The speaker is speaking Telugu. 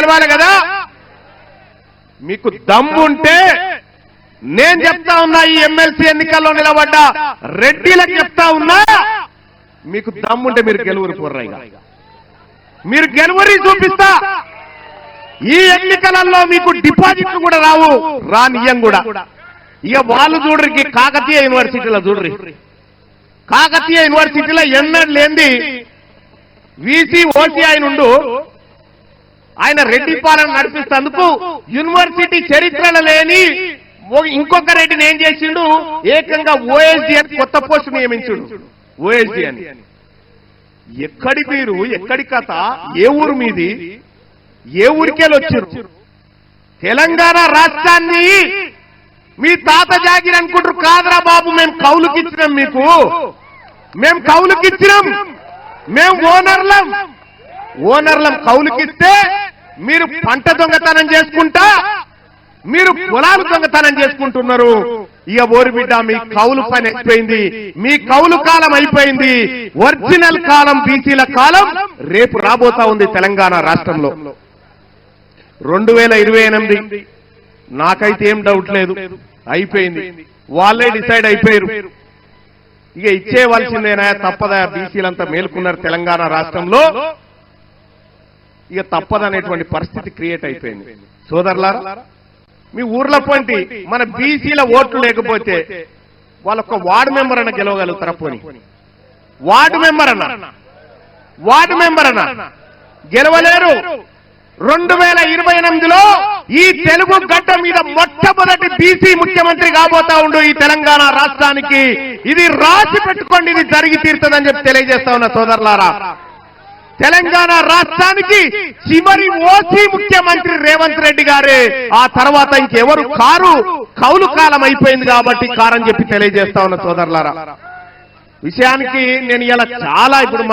గెలవాలి కదా. మీకు దమ్ముంటే నేను చెప్తా ఉన్నా, ఈ ఎమ్మెల్సీ ఎన్నికల్లో నిలబడ్డ రెడ్డిలకు చెప్తా ఉన్నా, మీకు దమ్ముంటే మీరు గెలువురు పోర్రాయిగా, మీరు గెలువరి చూపిస్తా. ఈ ఎన్నికలలో మీకు డిపాజిట్లు కూడా రావు, రానియం కూడా. ఇక వాళ్ళు చూడరికి కాకతీయ యూనివర్సిటీలో చూడరి, కాకతీయ యూనివర్సిటీలో ఎన్నడూ లేంది వీసీ ఓసీ ఆయన రెడ్డి పాలన నడిపిస్తేందుకు యూనివర్సిటీ చరిత్రలో లేని ఇంకొక రెడ్డిని ఏం చేసిండు, ఏకంగా ఓఎస్డీ అని కొత్త పోస్టు నియమించుడు. ఓఎస్డీ అని ఎక్కడి మీరు, ఎక్కడి కథ, ఏ ఊరు మీది, ఏ ఊరికెళ్ళొచ్చారు? తెలంగాణ రాష్ట్రాన్ని మీ తాత జాగిరి అనుకుంటారు. కాదురా బాబు, మేము కౌలుకిచ్చినాం, మీకు మేము కౌలుకిచ్చినాం, మేము ఓనర్లం కౌలుకిస్తే మీరు పంట దొంగతనం చేసుకుంటా, మీరు పొలాలు దొంగతనం చేసుకుంటున్నారు. ఇక ఓరి బిడ్డ, మీ కౌలు పని అయిపోయింది, మీ కౌలు కాలం అయిపోయింది. ఒరిజినల్ కాలం బీసీల కాలం రేపు రాబోతా ఉంది తెలంగాణ రాష్ట్రంలో. 2028 నాకైతే ఏం డౌట్ లేదు, అయిపోయింది. వాళ్ళే డిసైడ్ అయిపోయారు. ఇక ఇచ్చేవలసిందేనా, తప్పదా? బీసీలంతా మేలుకున్నారు తెలంగాణ రాష్ట్రంలో, ఇక తప్పదనేటువంటి పరిస్థితి క్రియేట్ అయిపోయింది. సోదరులారా, మీ ఊర్లో పోంటి మన బీసీల ఓట్లు లేకపోతే వాళ్ళొక్క వార్డు మెంబర్ అన్న గెలవగలుగుతారా? పోని వార్డు మెంబర్ అన్న గెలవలేరు. 2028లో ఈ తెలుగు గడ్డ మీద మొట్టమొదటి బీసీ ముఖ్యమంత్రి కాబోతా ఉండు ఈ తెలంగాణ రాష్ట్రానికి. ఇది రాసి పెట్టుకోండి, ఇది జరిగి తీరుతుందని చెప్పి తెలియజేస్తా ఉన్నా సోదరులారా. తెలంగాణ రాష్ట్రానికి చివరి ఓసీ ముఖ్యమంత్రి రేవంత్ రెడ్డి గారే. ఆ తర్వాత ఇంకెవరు కారు, కౌలు కాలం అయిపోయింది కాబట్టి కారని చెప్పి తెలియజేస్తా ఉన్నా సోదరులారా. విషయానికి నేను ఇలా చాలా ఇప్పుడు